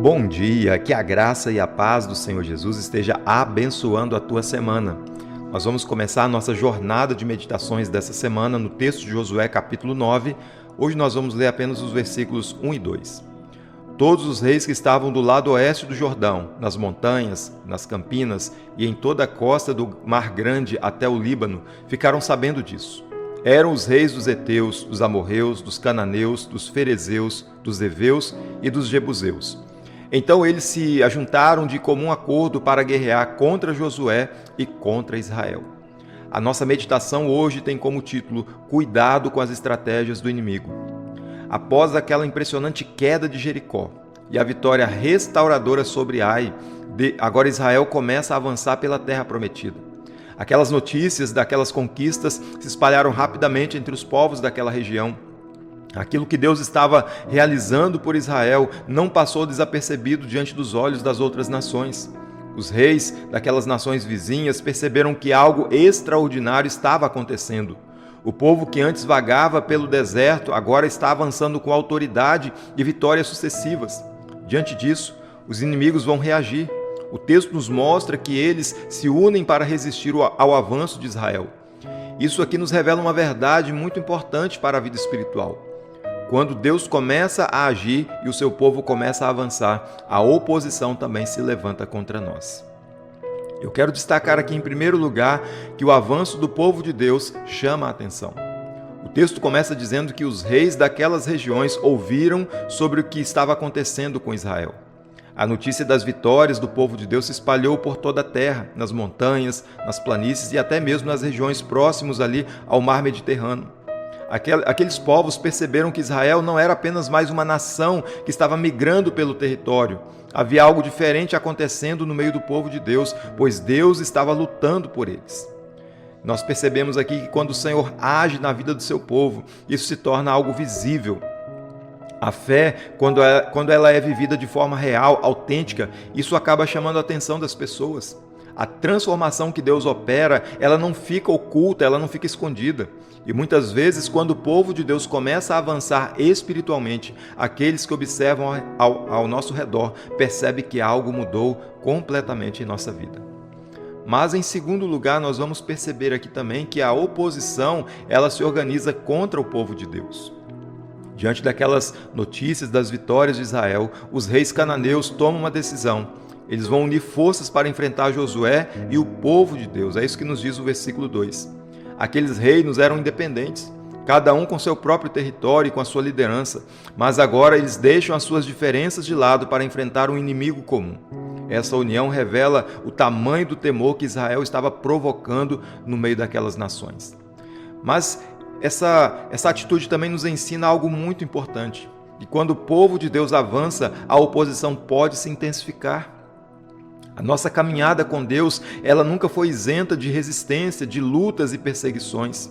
Bom dia, que a graça e a paz do Senhor Jesus esteja abençoando a tua semana. Nós vamos começar a nossa jornada de meditações dessa semana no texto de Josué, capítulo 9. Hoje nós vamos ler apenas os versículos 1 e 2. Todos os reis que estavam do lado oeste do Jordão, nas montanhas, nas campinas e em toda a costa do Mar Grande até o Líbano, ficaram sabendo disso. Eram os reis dos heteus, dos amorreus, dos cananeus, dos ferezeus, dos heveus e dos jebuseus. Então eles se ajuntaram de comum acordo para guerrear contra Josué e contra Israel. A nossa meditação hoje tem como título Cuidado com as estratégias do inimigo. Após aquela impressionante queda de Jericó e a vitória restauradora sobre Ai, agora Israel começa a avançar pela terra prometida. Aquelas notícias daquelas conquistas se espalharam rapidamente entre os povos daquela região. Aquilo que Deus estava realizando por Israel não passou desapercebido diante dos olhos das outras nações. Os reis daquelas nações vizinhas perceberam que algo extraordinário estava acontecendo. O povo que antes vagava pelo deserto agora está avançando com autoridade e vitórias sucessivas. Diante disso, os inimigos vão reagir. O texto nos mostra que eles se unem para resistir ao avanço de Israel. Isso aqui nos revela uma verdade muito importante para a vida espiritual. Quando Deus começa a agir e o seu povo começa a avançar, a oposição também se levanta contra nós. Eu quero destacar aqui em primeiro lugar que o avanço do povo de Deus chama a atenção. O texto começa dizendo que os reis daquelas regiões ouviram sobre o que estava acontecendo com Israel. A notícia das vitórias do povo de Deus se espalhou por toda a terra, nas montanhas, nas planícies e até mesmo nas regiões próximas ali ao mar Mediterrâneo. Aqueles povos perceberam que Israel não era apenas mais uma nação que estava migrando pelo território. Havia algo diferente acontecendo no meio do povo de Deus, pois Deus estava lutando por eles. Nós percebemos aqui que quando o Senhor age na vida do seu povo, isso se torna algo visível. A fé, quando ela é vivida de forma real, autêntica, isso acaba chamando a atenção das pessoas. A transformação que Deus opera, ela não fica oculta, ela não fica escondida. E muitas vezes, quando o povo de Deus começa a avançar espiritualmente, aqueles que observam ao nosso redor percebem que algo mudou completamente em nossa vida. Mas, em segundo lugar, nós vamos perceber aqui também que a oposição, ela se organiza contra o povo de Deus. Diante daquelas notícias das vitórias de Israel, os reis cananeus tomam uma decisão. Eles vão unir forças para enfrentar Josué e o povo de Deus. É isso que nos diz o versículo 2. Aqueles reinos eram independentes, cada um com seu próprio território e com a sua liderança, mas agora eles deixam as suas diferenças de lado para enfrentar um inimigo comum. Essa união revela o tamanho do temor que Israel estava provocando no meio daquelas nações. Mas essa atitude também nos ensina algo muito importante. E quando o povo de Deus avança, a oposição pode se intensificar. A nossa caminhada com Deus, ela nunca foi isenta de resistência, de lutas e perseguições.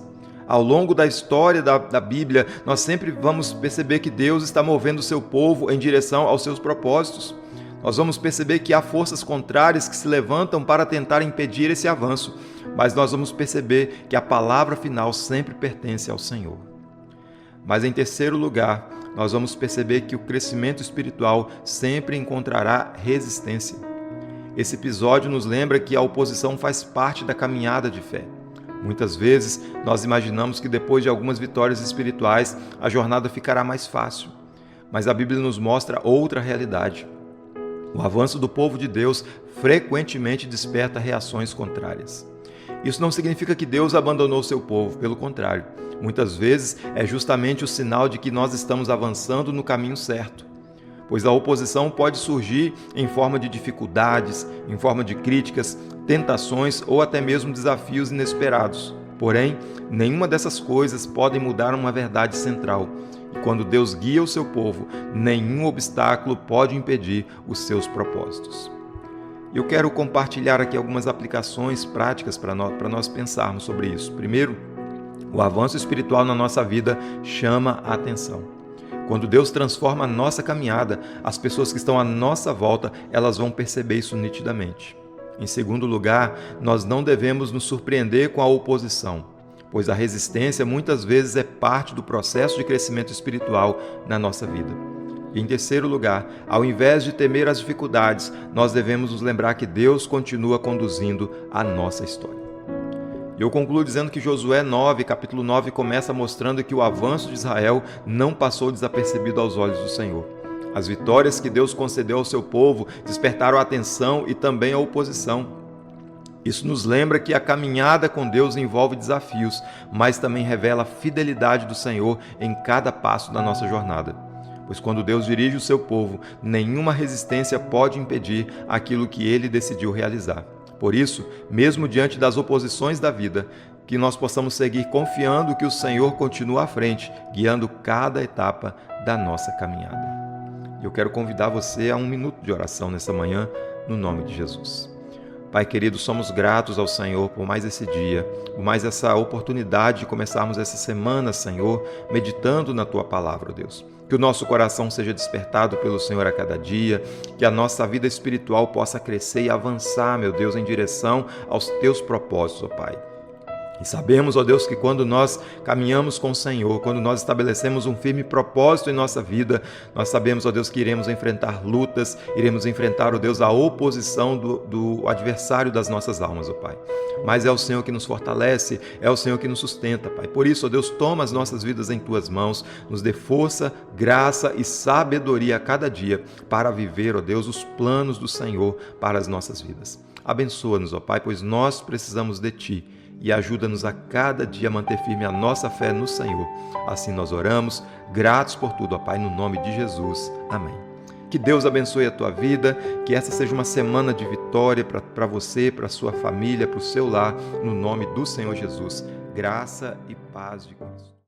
Ao longo da história da Bíblia, nós sempre vamos perceber que Deus está movendo o seu povo em direção aos seus propósitos. Nós vamos perceber que há forças contrárias que se levantam para tentar impedir esse avanço, mas nós vamos perceber que a palavra final sempre pertence ao Senhor. Mas em terceiro lugar, nós vamos perceber que o crescimento espiritual sempre encontrará resistência. Esse episódio nos lembra que a oposição faz parte da caminhada de fé. Muitas vezes, nós imaginamos que depois de algumas vitórias espirituais, a jornada ficará mais fácil. Mas a Bíblia nos mostra outra realidade. O avanço do povo de Deus frequentemente desperta reações contrárias. Isso não significa que Deus abandonou seu povo, pelo contrário. Muitas vezes é justamente o sinal de que nós estamos avançando no caminho certo. Pois a oposição pode surgir em forma de dificuldades, em forma de críticas, tentações ou até mesmo desafios inesperados. Porém, nenhuma dessas coisas pode mudar uma verdade central. E quando Deus guia o seu povo, nenhum obstáculo pode impedir os seus propósitos. Eu quero compartilhar aqui algumas aplicações práticas para nós pensarmos sobre isso. Primeiro, o avanço espiritual na nossa vida chama a atenção. Quando Deus transforma a nossa caminhada, as pessoas que estão à nossa volta, elas vão perceber isso nitidamente. Em segundo lugar, nós não devemos nos surpreender com a oposição, pois a resistência muitas vezes é parte do processo de crescimento espiritual na nossa vida. E em terceiro lugar, ao invés de temer as dificuldades, nós devemos nos lembrar que Deus continua conduzindo a nossa história. E eu concluo dizendo que Josué 9, capítulo 9, começa mostrando que o avanço de Israel não passou desapercebido aos olhos do Senhor. As vitórias que Deus concedeu ao seu povo despertaram a atenção e também a oposição. Isso nos lembra que a caminhada com Deus envolve desafios, mas também revela a fidelidade do Senhor em cada passo da nossa jornada. Pois quando Deus dirige o seu povo, nenhuma resistência pode impedir aquilo que ele decidiu realizar. Por isso, mesmo diante das oposições da vida, que nós possamos seguir confiando que o Senhor continua à frente, guiando cada etapa da nossa caminhada. Eu quero convidar você a um minuto de oração nessa manhã, no nome de Jesus. Pai querido, somos gratos ao Senhor por mais esse dia, por mais essa oportunidade de começarmos essa semana, Senhor, meditando na Tua palavra, Deus. Que o nosso coração seja despertado pelo Senhor a cada dia, que a nossa vida espiritual possa crescer e avançar, meu Deus, em direção aos Teus propósitos, ó Pai. E sabemos, ó Deus, que quando nós caminhamos com o Senhor, quando nós estabelecemos um firme propósito em nossa vida, nós sabemos, ó Deus, que iremos enfrentar lutas, iremos enfrentar, ó Deus, a oposição do adversário das nossas almas, ó Pai. Mas é o Senhor que nos fortalece, é o Senhor que nos sustenta, Pai. Por isso, ó Deus, toma as nossas vidas em Tuas mãos, nos dê força, graça e sabedoria a cada dia para viver, ó Deus, os planos do Senhor para as nossas vidas. Abençoa-nos, ó Pai, pois nós precisamos de Ti. E ajuda-nos a cada dia a manter firme a nossa fé no Senhor. Assim nós oramos, gratos por tudo, ó Pai, no nome de Jesus. Amém. Que Deus abençoe a tua vida, que essa seja uma semana de vitória para você, para a sua família, para o seu lar, no nome do Senhor Jesus. Graça e paz de Cristo.